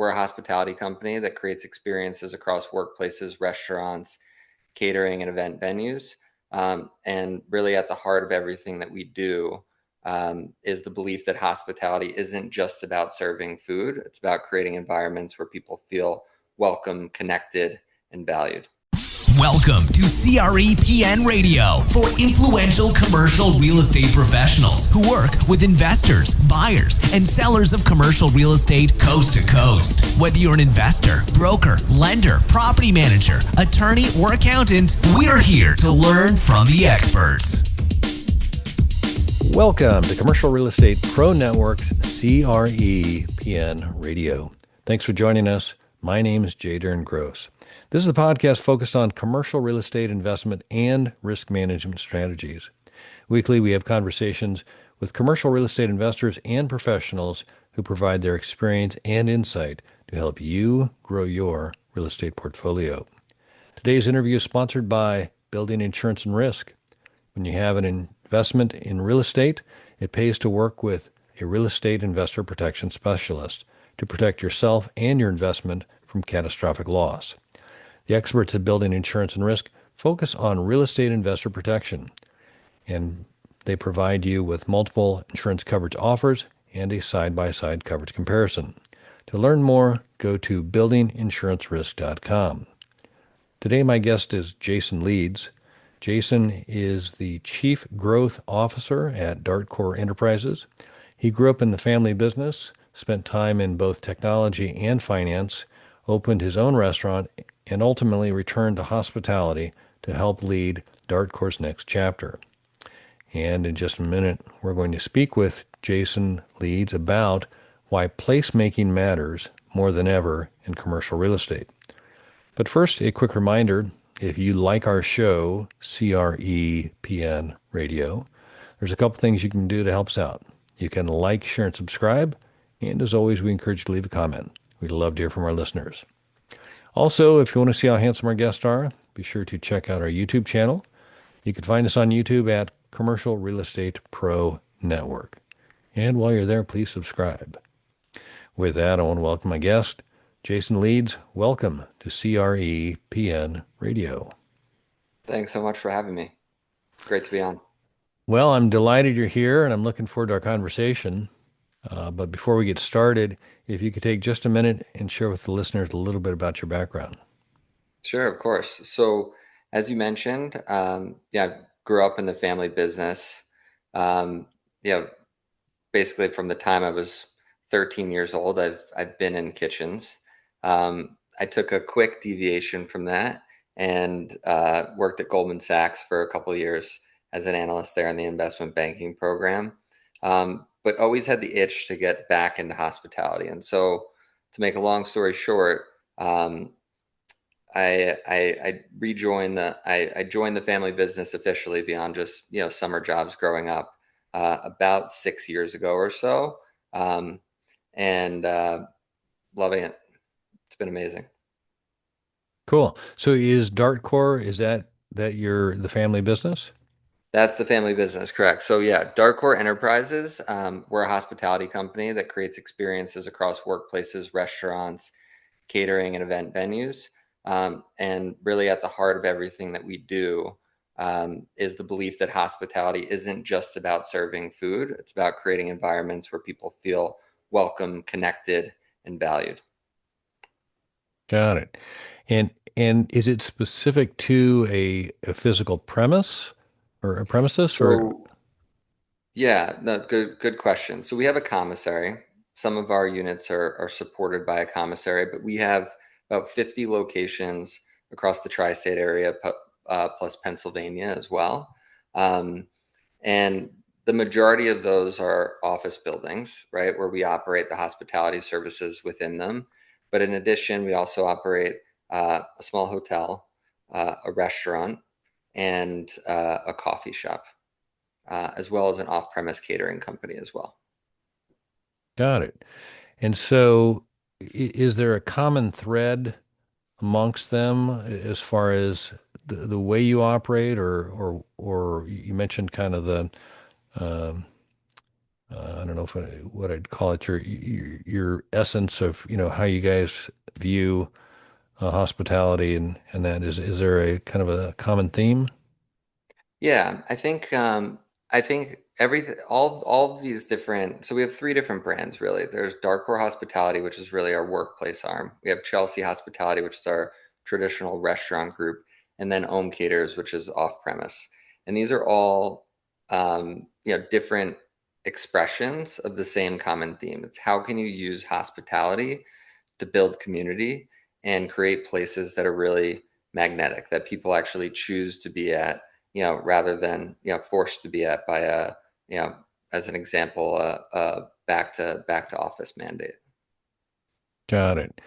We're a hospitality company that creates experiences across workplaces, restaurants, catering, and event venues. And really at the heart of everything that we do is the belief that hospitality isn't just about serving food. It's about creating environments where people feel welcome, connected, and valued. Welcome to CRE Radio for influential commercial real estate professionals who work with investors, buyers, and sellers of commercial real estate coast to coast. Whether you're an investor, broker, lender, property manager, attorney, or accountant, we're here to learn from the experts. Welcome to Commercial Real Estate Pro Network's CRE Radio. Thanks for joining us. My name is Jason Leeds. This is the podcast focused on commercial real estate investment and risk management strategies. Weekly, we have conversations with commercial real estate investors and professionals who provide their experience and insight to help you grow your real estate portfolio. Today's interview is sponsored by Building Insurance and Risk. When you have an investment in real estate, it pays to work with a real estate investor protection specialist to protect yourself and your investment from catastrophic loss. The experts at Building Insurance and Risk focus on real estate investor protection, and they provide you with multiple insurance coverage offers and a side-by-side coverage comparison. To learn more, go to buildinginsurancerisk.com. Today, my guest is Jason Leeds. Jason is the Chief Growth Officer at Dartcor Enterprises. He grew up in the family business, spent time in both technology and finance, opened his own restaurant, and ultimately returned to hospitality to help lead Dartcor's next chapter. And in just a minute, we're going to speak with Jason Leeds about why placemaking matters more than ever in commercial real estate. But first, a quick reminder, if you like our show, CREPN Radio, there's a couple things you can do to help us out. You can like, share, and subscribe. And as always, we encourage you to leave a comment. We'd love to hear from our listeners. Also, if you want to see how handsome our guests are, be sure to check out our YouTube channel. You can find us on YouTube at Commercial Real Estate Pro Network. And while you're there, please subscribe. With that, I want to welcome my guest, Jason Leeds. Welcome to CREPN Radio. Thanks so much for having me. Great to be on. Well, I'm delighted you're here, and I'm looking forward to our conversation. But before we get started, if you could take just a minute and share with the listeners a little bit about your background. Sure, of course. So as you mentioned, I grew up in the family business. Basically from the time I was 13 years old, I've been in kitchens. I took a quick deviation from that and worked at Goldman Sachs for a couple of years as an analyst there in the investment banking program. But always had the itch to get back into hospitality. And so to make a long story short, I joined the family business officially beyond just, summer jobs growing up, about 6 years ago or so. And loving it. It's been amazing. Cool. So is Dartcor, is that the family business? That's the family business, correct. So Dartcor Enterprises, we're a hospitality company that creates experiences across workplaces, restaurants, catering, and event venues. And really at the heart of everything that we do is the belief that hospitality isn't just about serving food. It's about creating environments where people feel welcome, connected, and valued. Got it. And is it specific to a physical premise? Or a premises? Good question. So we have a commissary. Some of our units are supported by a commissary, but we have about 50 locations across the tri-state area, plus Pennsylvania as well. And the majority of those are office buildings, right, where we operate the hospitality services within them. But in addition, we also operate a small hotel, a restaurant, and a coffee shop, as well as an off-premise catering company as well. Got it. And so is there a common thread amongst them as far as the way you operate, or you mentioned kind of the I don't know if what I'd call it, your essence of, how you guys view hospitality and that is there a kind of a common theme? Yeah, I think everything all of these different, so we have three different brands really. There's Dartcor Hospitality, which is really our workplace arm. We have Chelsea Hospitality, which is our traditional restaurant group, and then Ohm Caters, which is off premise. And these are all different expressions of the same common theme. It's how can you use hospitality to build community and create places that are really magnetic, that people actually choose to be at, rather than, forced to be at by a, you know, as an example, a back to office mandate. Got it.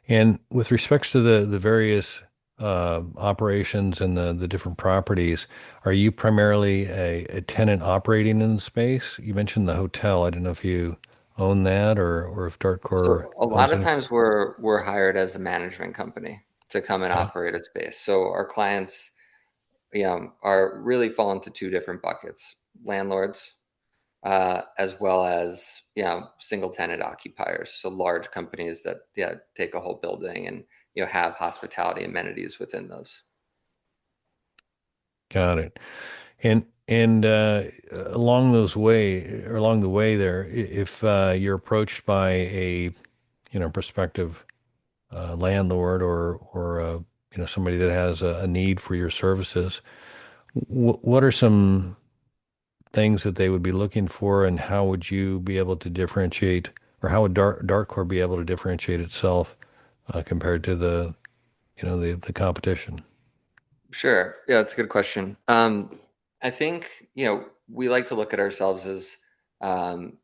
And with respects to the various operations and the different properties, are you primarily a tenant operating in the space? You mentioned the hotel. I don't know if you own that or if Dartcore So a lot owns of it. times we're hired as a management company to come and Okay. operate a space. So our clients, are really fall into two different buckets: landlords, as well as single tenant occupiers, so large companies that take a whole building and have hospitality amenities within those. Got it. And along the way there, if you're approached by a prospective landlord or somebody that has a need for your services, what are some things that they would be looking for, and how would you be able to differentiate, or how would Dartcore be able to differentiate itself compared to the competition? Sure, yeah, that's a good question. I think we like to look at ourselves as um,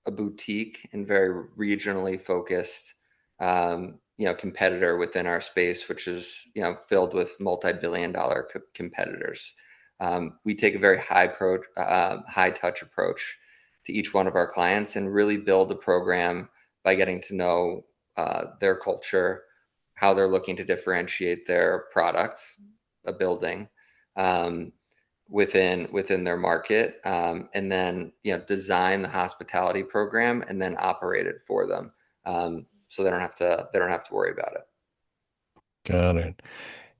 a boutique and very regionally focused competitor within our space, which is filled with multi-billion-dollar competitors. We take a very high touch approach to each one of our clients and really build a program by getting to know their culture, how they're looking to differentiate their product, a building, um, within their market, and then design the hospitality program and then operate it for them, so they don't have to worry about it. Got it.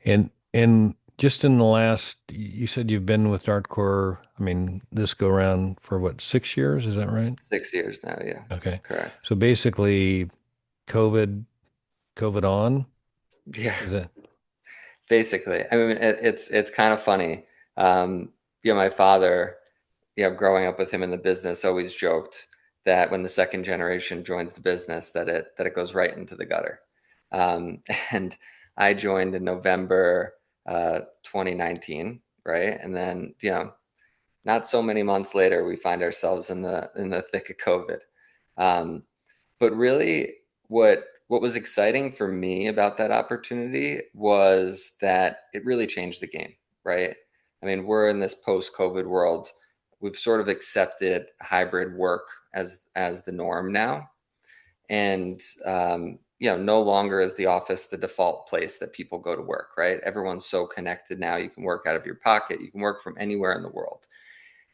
And just in the last, you said you've been with Dartcore, I mean, this go around for what, 6 years? Is that right? 6 years now, yeah, Okay. correct. So basically, COVID, COVID on, Yeah, is it? basically. I mean, it's kind of funny. My father, growing up with him in the business, always joked that when the second generation joins the business, that it goes right into the gutter. Um, and I joined in November 2019, right? And then not so many months later, we find ourselves in the thick of COVID. Um, but really, what was exciting for me about that opportunity was that it really changed the game, right? I mean, we're in this post-COVID world. We've sort of accepted hybrid work as the norm now, and no longer is the office the default place that people go to work, right? Everyone's so connected now. You can work out of your pocket. You can work from anywhere in the world.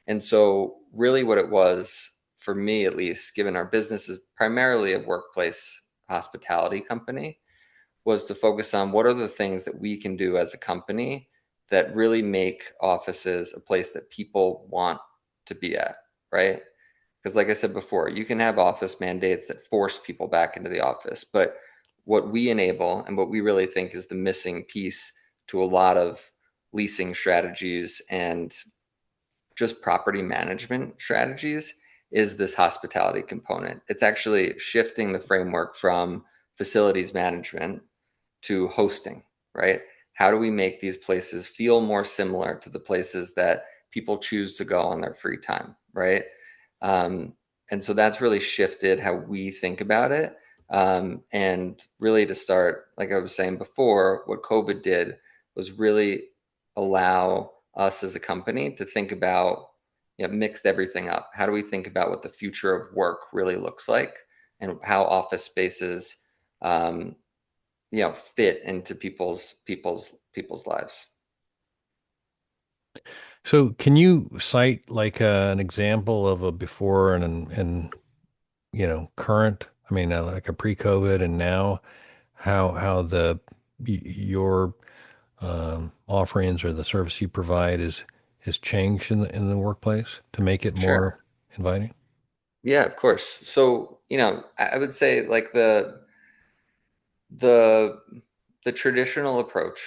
And so, really, what it was for me, at least, given our business is primarily a workplace hospitality company, was to focus on what are the things that we can do as a company that really make offices a place that people want to be at, right? Because, like I said before, you can have office mandates that force people back into the office. But what we enable and what we really think is the missing piece to a lot of leasing strategies and just property management strategies is this hospitality component. It's actually shifting the framework from facilities management to hosting, right? How do we make these places feel more similar to the places that people choose to go on their free time, right? Um, and so that's really shifted how we think about it. And really, to start, like I was saying before, what COVID did was really allow us as a company to think about, mixed everything up. How do we think about what the future of work really looks like, and how office spaces, um, fit into people's lives? So can you cite like an example of a before and current, I mean, like a pre-COVID and now, how your offerings or the service you provide is changed in the workplace to make it Sure. more inviting? Yeah, of course. So, I would say like the the traditional approach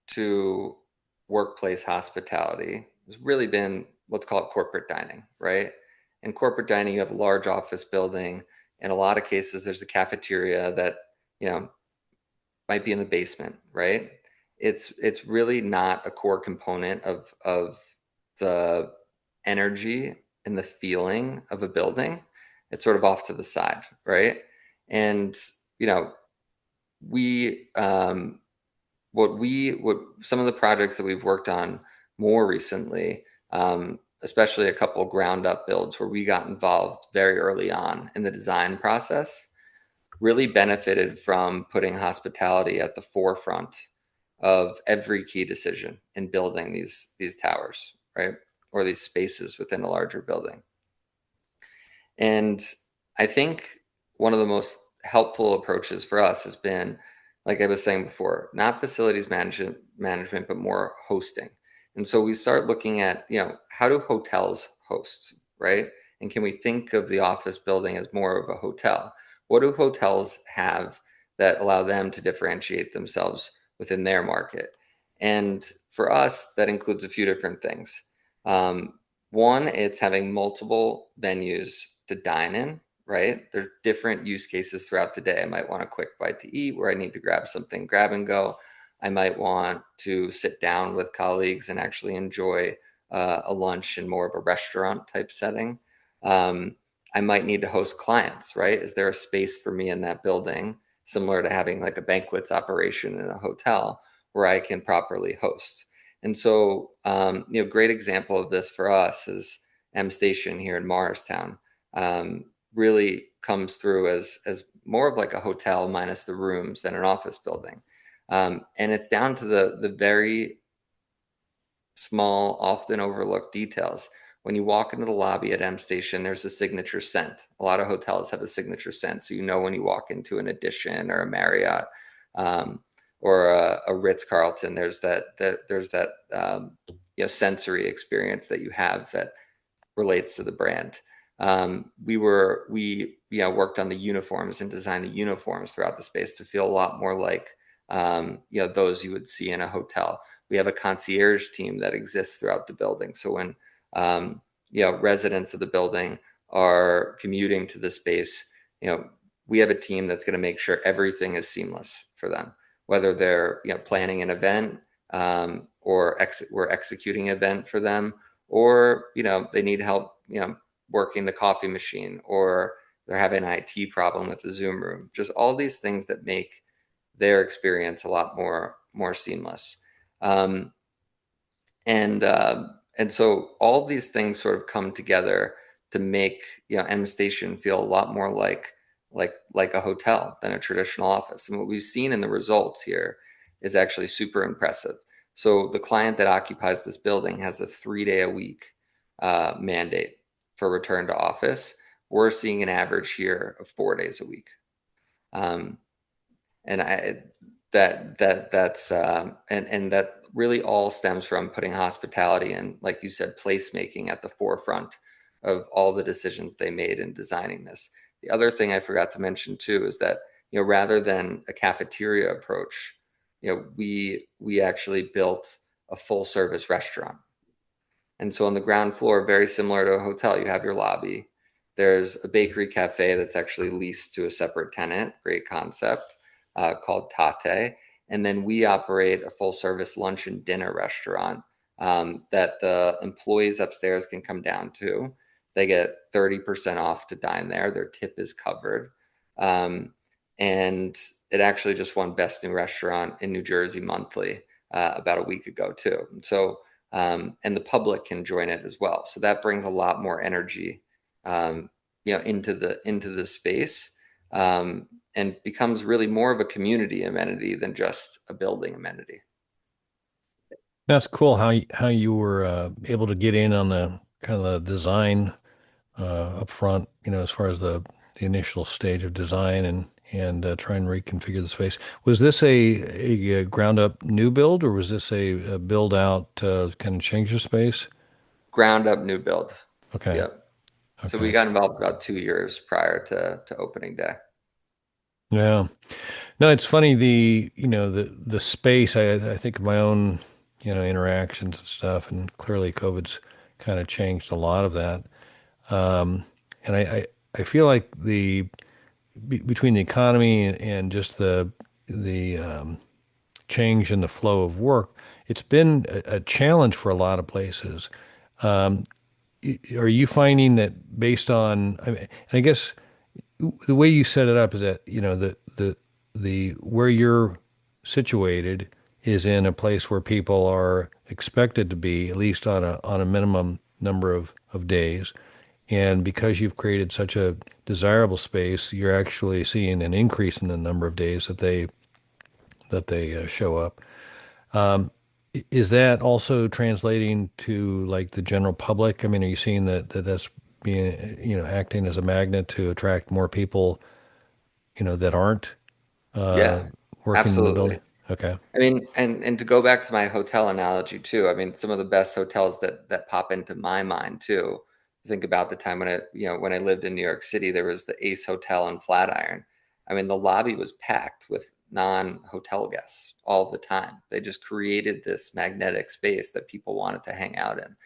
to workplace hospitality has really been what's called corporate dining, right? In corporate dining, you have a large office building. In a lot of cases, there's a cafeteria that, you know, might be in the basement, right? It's really not a core component of the energy and the feeling of a building. It's sort of off to the side, right? And you know, we what some of the projects that we've worked on more recently, especially a couple ground up builds where we got involved very early on in the design process, really benefited from putting hospitality at the forefront of every key decision in building these towers, right? Or these spaces within a larger building. And I think one of the most helpful approaches for us has been, like I was saying before, not facilities management, but more hosting. And so we start looking at, how do hotels host, right? And can we think of the office building as more of a hotel? What do hotels have that allow them to differentiate themselves within their market? And for us, that includes a few different things. One, it's having multiple venues to dine in, right? There's different use cases throughout the day. I might want a quick bite to eat where I need to grab something, grab and go. I might want to sit down with colleagues and actually enjoy a lunch in more of a restaurant type setting. Um, I might need to host clients, right? Is there a space for me in that building, similar to having like a banquets operation in a hotel, where I can properly host? And so, great example of this for us is M Station here in Morristown. Really comes through as more of like a hotel minus the rooms than an office building. And it's down to the very small, often overlooked details. When you walk into the lobby at M Station, there's a signature scent. A lot of hotels have a signature scent, so you know when you walk into an Edition or a Marriott, or a Ritz Carlton, there's that sensory experience that you have that relates to the brand. We worked on the uniforms and designed the uniforms throughout the space to feel a lot more like those you would see in a hotel. We have a concierge team that exists throughout the building. So when residents of the building are commuting to the space, we have a team that's going to make sure everything is seamless for them, whether they're planning an event, we're executing an event for them, or they need help working the coffee machine, or they're having an IT problem with the Zoom room. Just all these things that make their experience a lot more seamless. Um, and so all these things sort of come together to make M Station feel a lot more like a hotel than a traditional office. And what we've seen in the results here is actually super impressive. So the client that occupies this building has a 3 day a week mandate for return to office. We're seeing an average here of 4 days a week. Um, and I that's and that really all stems from putting hospitality and, like you said, placemaking at the forefront of all the decisions they made in designing this. The other thing I forgot to mention too is that rather than a cafeteria approach, we actually built a full service restaurant. And so on the ground floor, very similar to a hotel, you have your lobby. There's a bakery cafe that's actually leased to a separate tenant, great concept, called Tate. And then we operate a full service lunch and dinner restaurant that the employees upstairs can come down to. They get 30% off to dine there. Their tip is covered. Um, and it actually just won Best New Restaurant in New Jersey monthly about a week ago, too. So and the public can join it as well. So that brings a lot more energy, into the space, and becomes really more of a community amenity than just a building amenity. That's cool how you were able to get in on the kind of the design up front, as far as the initial stage of design and try and reconfigure the space. Was this a ground up new build, or was this a build out kind of change the space? Ground up new build. Okay. Yep. So we Okay. got involved about 2 years prior to opening day. Yeah. No, it's funny the space. I think of my own interactions and stuff, and clearly COVID's kind of changed a lot of that. Um, and I feel like between the economy and just the change in the flow of work, it's been a challenge for a lot of places. Um, are you finding that based on, and I guess the way you set it up is that, the where you're situated is in a place where people are expected to be at least on a minimum number of days. And because you've created such a desirable space, you're actually seeing an increase in the number of days that they show up. Um, is that also translating to like the general public? I mean, are you seeing that's being, acting as a magnet to attract more people, that aren't uh, Yeah, working in the building? absolutely. Okay. I mean, and to go back to my hotel analogy too, I mean, some of the best hotels that pop into my mind too. Think about the time when I lived in New York City, there was the Ace Hotel in Flatiron. I mean, the lobby was packed with non-hotel guests all the time. They just created this magnetic space that people wanted to hang out in.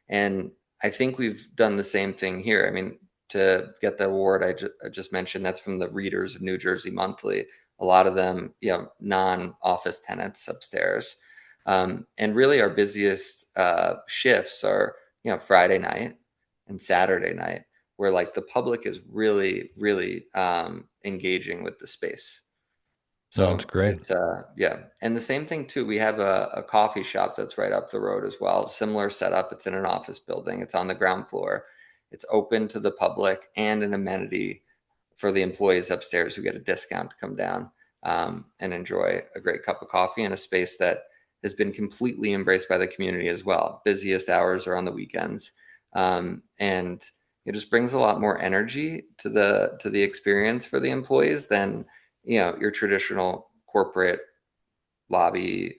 And I think we've done the same thing here. I mean, to get the award I just mentioned, that's from the readers of New Jersey Monthly. A lot of them, non-office tenants upstairs. And really, our busiest shifts are, Friday night and Saturday night, where like the public is really, really engaging with the space. No, that's So great. it's yeah. And the same thing too, we have a coffee shop that's right up the road as well. Similar setup. It's in an office building. It's on the ground floor. It's open to the public and an amenity for the employees upstairs who get a discount to come down and enjoy a great cup of coffee in a space that has been completely embraced by the community as well. Busiest hours are on the weekends. And it just brings a lot more energy to the experience for the employees than your traditional corporate lobby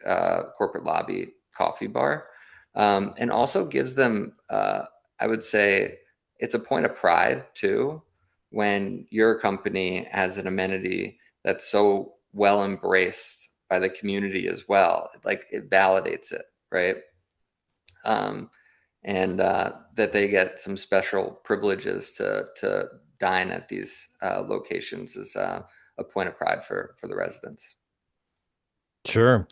coffee bar, and also gives them, I would say, it's a point of pride too when your company has an amenity that's so well embraced by the community as well. Like it validates it, right? Um, and that they get some special privileges to dine at these locations is a point of pride for the residents. Sure.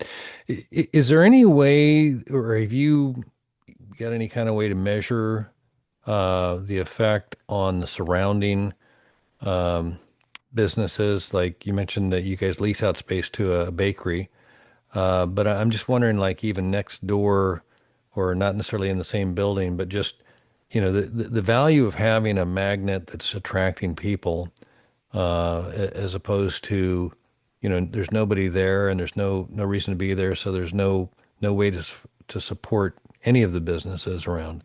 Is there any way, or have you got any kind of way to measure the effect on the surrounding um, businesses? Like you mentioned that you guys lease out space to a bakery, but I'm just wondering, like even next door, or not necessarily in the same building, but just the value of having a magnet that's attracting people, as opposed to, there's nobody there and there's no reason to be there, so there's no way to support any of the businesses around.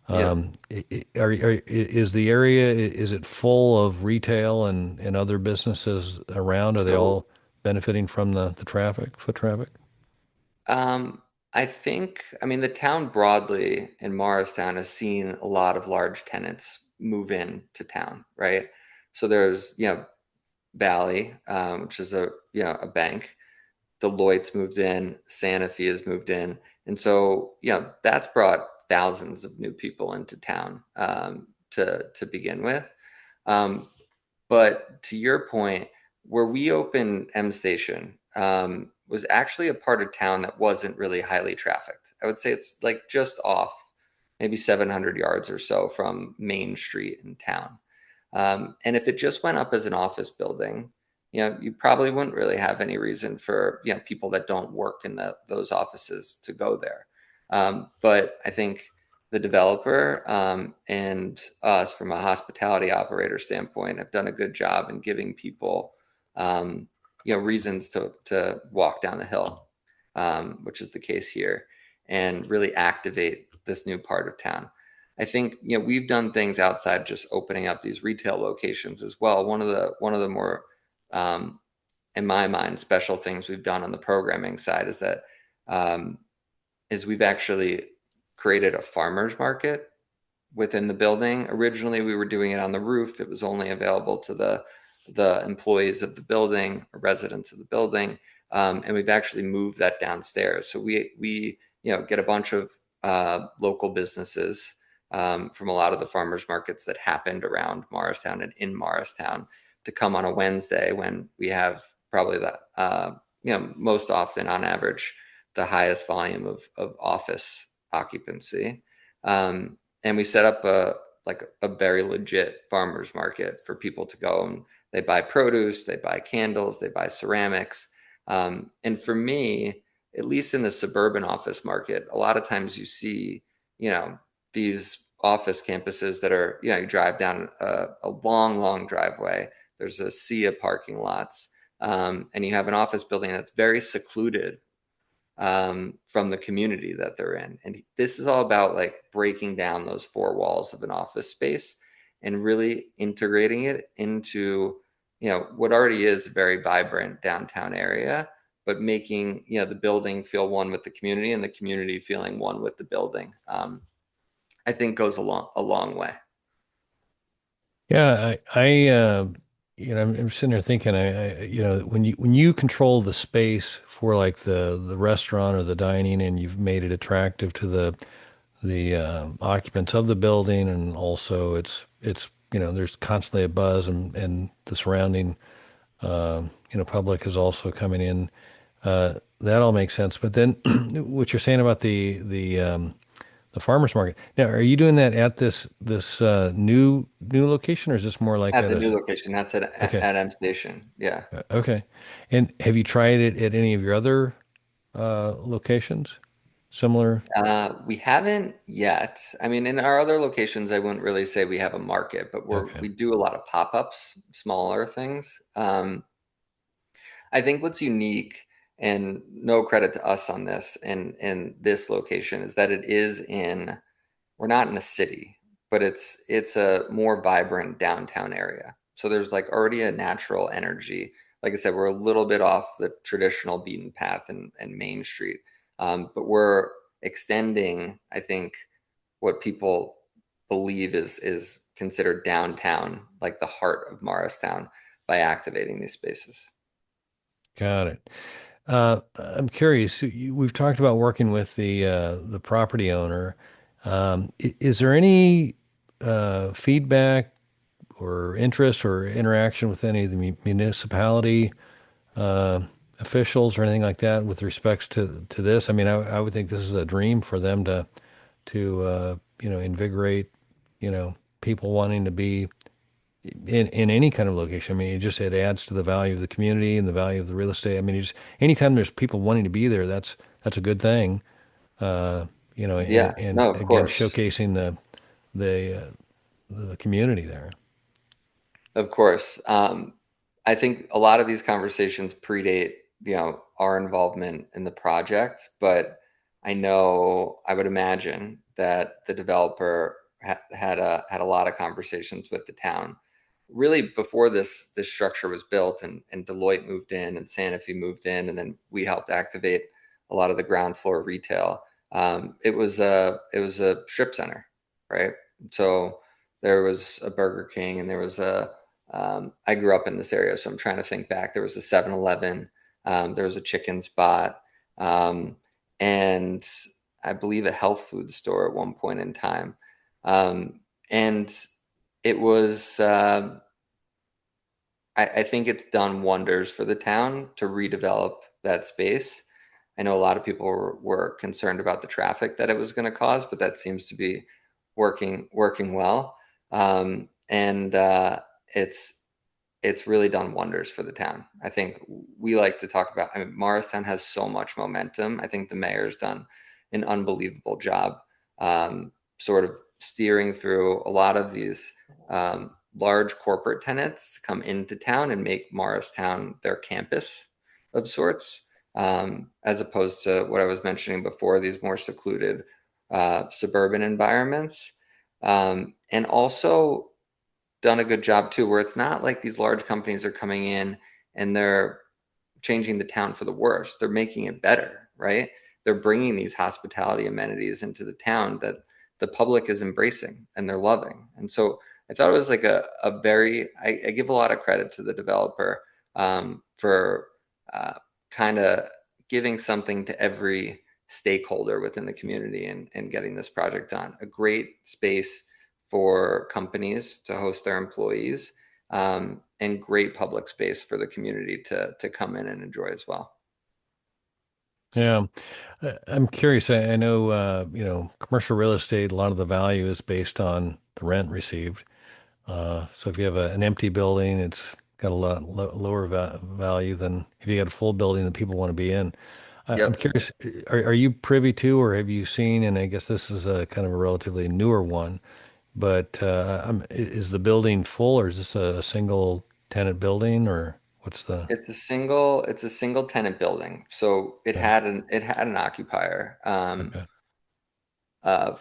Yep. Is the area, is it full of retail and other businesses around? Are they So all benefiting from the traffic, foot traffic? um, I think, I mean, the town broadly in Morristown has seen a lot of large tenants move in to town, right? So there's, Valley, which is a bank. Deloitte's moved in, Sanofi has moved in, and so that's brought thousands of new people into town to begin with. Um, but to your point, where we opened M Station was actually a part of town that wasn't really highly trafficked. I would say it's like just off, maybe 700 yards or so from Main Street in town. And if it just went up as an office building, you probably wouldn't really have any reason for people that don't work in those offices to go there. But I think the developer and us, from a hospitality operator standpoint, have done a good job in giving people reasons to walk down the hill, which is the case here. and really activate this new part of town. I think, we've done things outside just opening up these retail locations as well. One of the more, um, in my mind, special things we've done on the programming side um, is we've actually created a farmers market within the building. Originally, we were doing it on the roof. It was only available to the employees of the building, or residents of the building, and we've actually moved that downstairs. So we get a bunch of local businesses from a lot of the farmers markets that happened around Morristown and in Morristown to come on a Wednesday when we have probably the most often on average the highest volume of office occupancy. And we set up a very legit farmers market for people to go, and they buy produce, they buy candles, they buy ceramics. And for me, at least in the suburban office market, a lot of times you see, these office campuses that are, you drive down a long, long driveway. There's a sea of parking lots, and you have an office building that's very secluded from the community that they're in. And this is all about like breaking down those four walls of an office space and really integrating it into, what already is a very vibrant downtown area, but making, the building feel one with the community and the community feeling one with the building. I think goes a long way. Yeah, I'm sitting there thinking, when you control the space for like the restaurant or the dining, and you've made it attractive to the occupants of the building, and also it's there's constantly a buzz, and the surrounding public is also coming in. That all makes sense. But then what you're saying about the farmers market. Now, are you doing that at this new location, or is this more like At at the a new location, that's at okay, M Station. Yeah. okay? And have you tried it at any of your other locations? Similar? We haven't yet. I mean, in our other locations, I wouldn't really say we have a market, but Okay, we do a lot of pop-ups, smaller things. I think what's unique, and no credit to us on this, in this location, is that we're not in a city, but it's a more vibrant downtown area. So there's like already a natural energy. Like I said, we're a little bit off the traditional beaten path and Main Street, but we're extending, I think, what people believe is considered downtown, like the heart of Morristown, by activating these spaces. got it. I'm curious. We've talked about working with the property owner. Is there any feedback or interest or interaction with any of the municipality uh, officials or anything like that with respects to this? I mean, I would think this is a dream for them to invigorate people wanting to be in any kind of location. I mean, it adds to the value of the community and the value of the real estate. I mean, anytime there's people wanting to be there, that's a good thing. Uh, Yeah, and no, of again, course. showcasing the community there. Of course. I think a lot of these conversations predate, our involvement in the project, but I would imagine that the developer had a lot of conversations with the town, really before this structure was built, and Deloitte moved in and Sanofi moved in, and then we helped activate a lot of the ground floor retail. It was a strip center, right? So there was a Burger King, and there was I grew up in this area, so I'm trying to think back. There was a 7-Eleven, there was a chicken spot, um, and I believe a health food store at one point in time. And it was, I think it's done wonders for the town to redevelop that space. I know a lot of people were concerned about the traffic that it was going to cause, but that seems to be working well. And it's really done wonders for the town. I think we like to talk about. I mean, Morristown has so much momentum. I think the mayor's done an unbelievable job, sort of steering through a lot of these large corporate tenants to come into town and make Morristown their campus of sorts. as opposed to what I was mentioning before, these more secluded suburban environments. And also done a good job too, where it's not like these large companies are coming in and they're changing the town for the worse. They're making it better, right? They're bringing these hospitality amenities into the town that the public is embracing and they're loving. And so I thought it was like a very, I give a lot of credit to the developer for kind of giving something to every stakeholder within the community and getting this project done. A great space for companies to host their employees, and great public space for the community to come in and enjoy as well. Yeah. I'm curious. I know, commercial real estate, a lot of the value is based on the rent received. So if you have an empty building, it's got a lot lower value than if you got a full building that people want to be in. I'm Yep. curious, are you privy to, or have you seen, and I guess this is a kind of a relatively newer one, but is the building full, or is this a single tenant building, or what's the, It's a single tenant building. So it okay, had an occupier okay.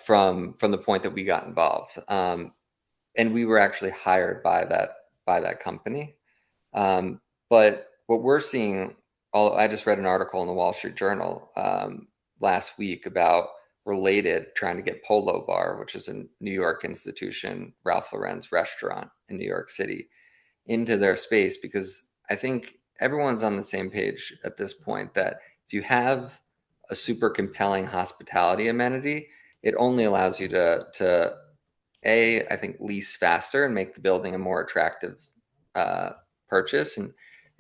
from the point that we got involved. And we were actually hired by that company. But what we're seeing, I just read an article in the Wall Street Journal last week about Related trying to get Polo Bar, which is a New York institution, Ralph Lauren's restaurant in New York City, into their space because I think everyone's on the same page at this point that if you have a super compelling hospitality amenity, it only allows you to I think lease faster and make the building a more attractive uh, purchase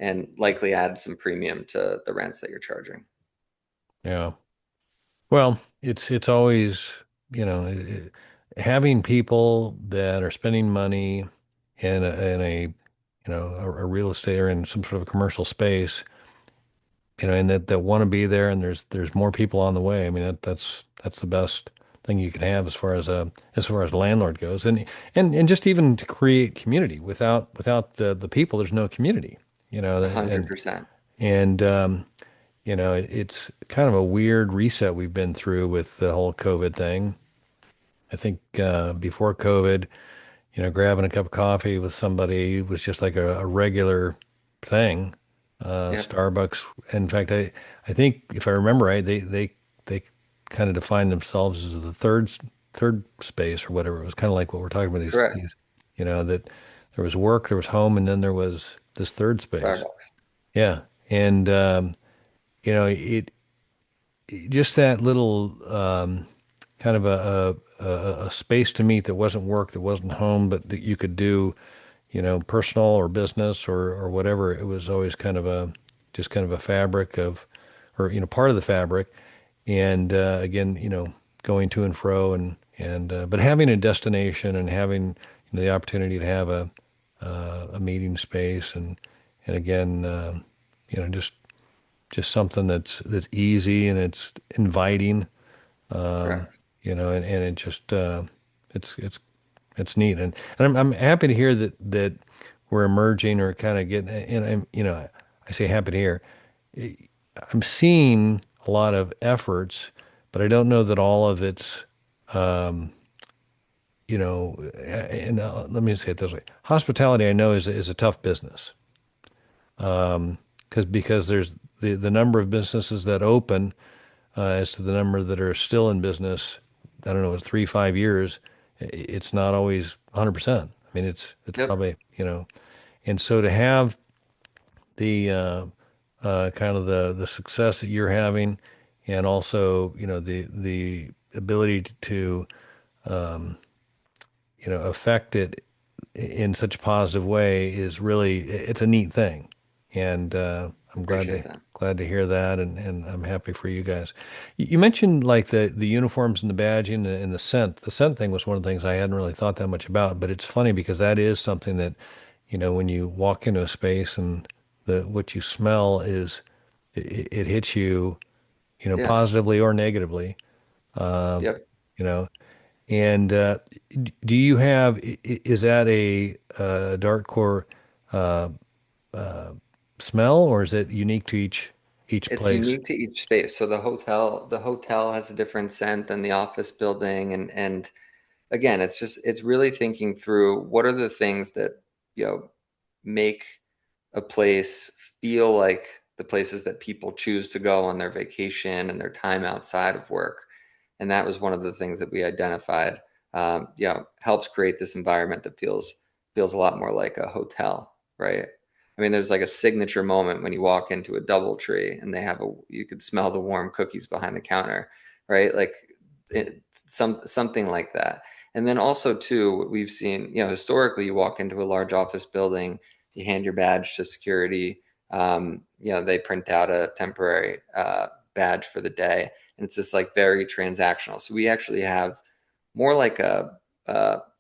and likely add some premium to the rents that you're charging. Yeah. Well, it's always, having people that are spending money in a real estate or in some sort of a commercial space, and that want to be there, and there's more people on the way. I mean, that's the best thing you can have as far as landlord goes, and just even to create community. Without the people, there's no community. A hundred percent. And it's kind of a weird reset we've been through with the whole COVID thing. I think before COVID, grabbing a cup of coffee with somebody was just like a regular thing. Yep. Starbucks. In fact, I think if I remember right, they kind of defined themselves as the third space or whatever. It was kind of like what we're talking about Correct. that there was work, there was home, and then there was this third space. Starbucks. Yeah, and just that little kind of a space to meet that wasn't work, that wasn't home, but that you could do, personal or business or whatever. It was always kind of a fabric of, or part of the fabric. And again, going to and fro and but having a destination and having the opportunity to have a meeting space and again, just something that's easy and it's inviting, Correct. and it just it's it's neat, and I'm happy to hear that we're emerging or kind of getting, and I say happy to hear. I'm seeing a lot of efforts, but I don't know that all of it's, um, and let me say it this way: hospitality, I know, is a tough business, because there's the number of businesses that open, as to the number that are still in business. I don't know, it's 3, 5 years. It's not always 100%. I mean, it's Yep. probably, and so to have the kind of the success that you're having, and also the ability to affect it in such a positive way is really, it's a neat thing, and I'm glad Appreciate to that. glad to hear that, and I'm happy for you guys. You mentioned like the uniforms and the badging and the scent. The scent thing was one of the things I hadn't really thought that much about, but it's funny because that is something that, when you walk into a space and the what you smell is, it hits you, Yeah. positively or negatively. Uh, Yep. you know, and do you have, is that a Dartcor uh, smell, or is it unique to each each It's place. unique to each space. So the hotel has a different scent than the office building, and again, it's really thinking through what are the things that, make a place feel like the places that people choose to go on their vacation and their time outside of work. And that was one of the things that we identified. Helps create this environment that feels a lot more like a hotel, right? I mean, there's like a signature moment when you walk into a DoubleTree and you could smell the warm cookies behind the counter, right? Like something like that. And then also too, we've seen, historically, you walk into a large office building, you hand your badge to security, they print out a temporary badge for the day, and it's just like very transactional. So we actually have more like a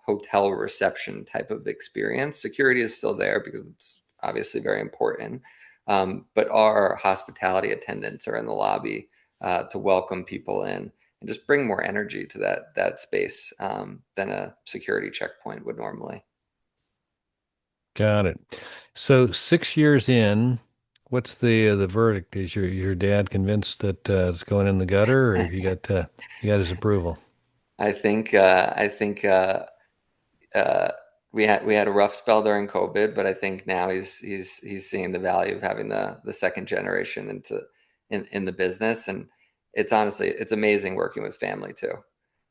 hotel reception type of experience. Security is still there because it's obviously very important, but our hospitality attendants are in the lobby to welcome people in and just bring more energy to that space than a security checkpoint would normally. Got it. So 6 years in, what's the verdict? Is your dad convinced that it's going in the gutter, or have you got his approval? I think uh, we had a rough spell during COVID, but I think now he's seeing the value of having the second generation in the business, and it's amazing working with family too.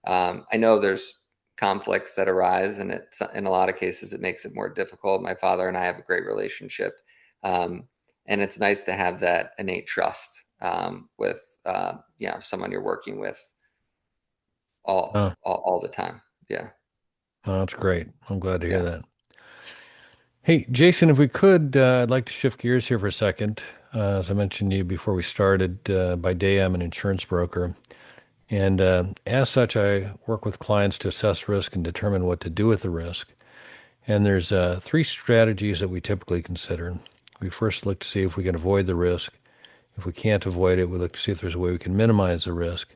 I know there's conflicts that arise, and in a lot of cases it makes it more difficult. My father and I have a great relationship, um, and it's nice to have that innate trust with someone you're working with Oh, all the time. Yeah, oh, that's great. I'm glad to hear yeah. that. Hey, Jason, if we could, I'd like to shift gears here for a second. As I mentioned to you before we started, by day I'm an insurance broker. And as such, I work with clients to assess risk and determine what to do with the risk. And there's three strategies that we typically consider. We first look to see if we can avoid the risk. If we can't avoid it, we look to see if there's a way we can minimize the risk.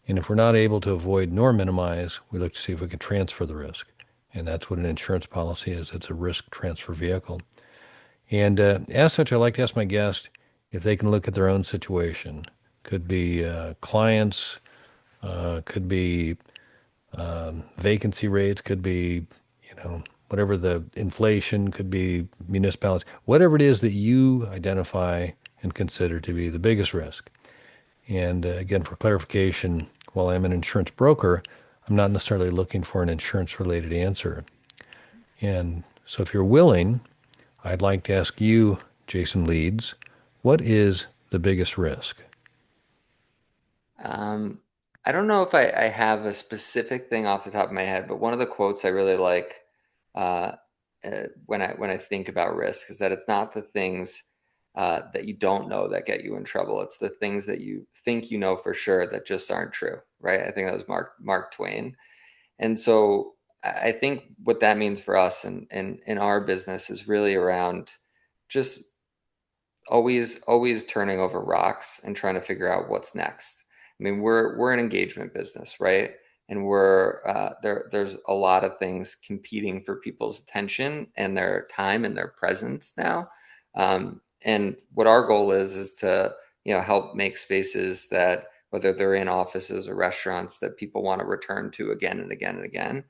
And if we're not able to avoid nor minimize, we look to see if we can transfer the risk. And that's what an insurance policy is. It's a risk transfer vehicle. And as such, I like to ask my guest if they can look at their own situation. Could be clients, could be vacancy rates, could be, whatever the inflation, could be municipalities, whatever it is that you identify and consider to be the biggest risk. And again, for clarification, while I'm an insurance broker, I'm not necessarily looking for an insurance related answer. And so if you're willing, I'd like to ask you, Jason Leeds, what is the biggest risk? Um, I don't know if I have a specific thing off the top of my head, but one of the quotes I really like uh, when I think about risk is that it's not the things that you don't know that get you in trouble. It's the things that you think you know for sure that just aren't true, right? I think that was Mark Twain. And so I think what that means for us and in our business is really around just always turning over rocks and trying to figure out what's next. I mean, we're an engagement business, right? And there's a lot of things competing for people's attention and their time and their presence now. And what our goal is to help make spaces that, whether they're in offices or restaurants, that people want to return to again and again and again.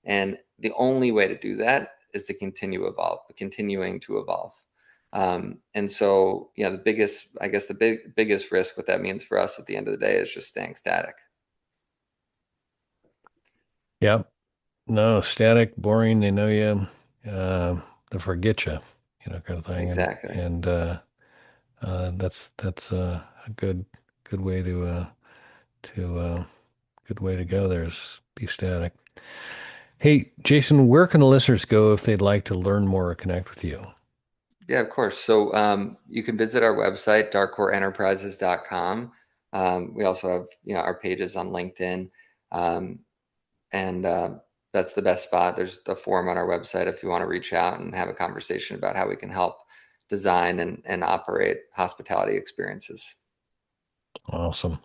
And the only way to do that is to continuing to evolve. And so, I guess biggest risk, what that means for us at the end of the day is just staying static. Yeah, no, static, boring, they know you, uh, they forget you, kind of thing. And, Exactly. and, that's a good way to good way to go there is be static. Hey, Jason, where can the listeners go if they'd like to learn more or connect with you? Yeah, of course. So you can visit our website, dartcorenterprises.com. We also have, our pages on LinkedIn. Um, and that's the best spot. There's the form on our website if you want to reach out and have a conversation about how we can help design and operate hospitality experiences. Awesome.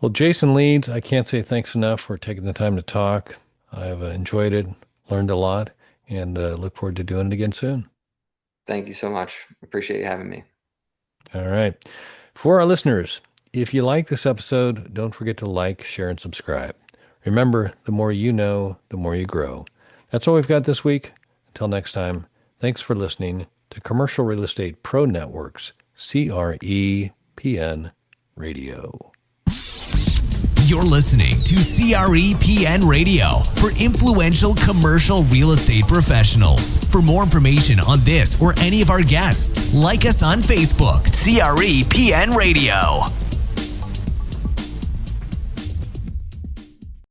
Well, Jason Leeds, I can't say thanks enough for taking the time to talk. I've enjoyed it, learned a lot, and look forward to doing it again soon. Thank you so much. Appreciate you having me. All right. For our listeners, if you like this episode, don't forget to like, share, and subscribe. Remember, the more you know, the more you grow. That's all we've got this week. Until next time, thanks for listening to Commercial Real Estate Pro Network's CREPN Radio. You're listening to CREPN Radio for influential commercial real estate professionals. For more information on this or any of our guests, like us on Facebook, CREPN Radio.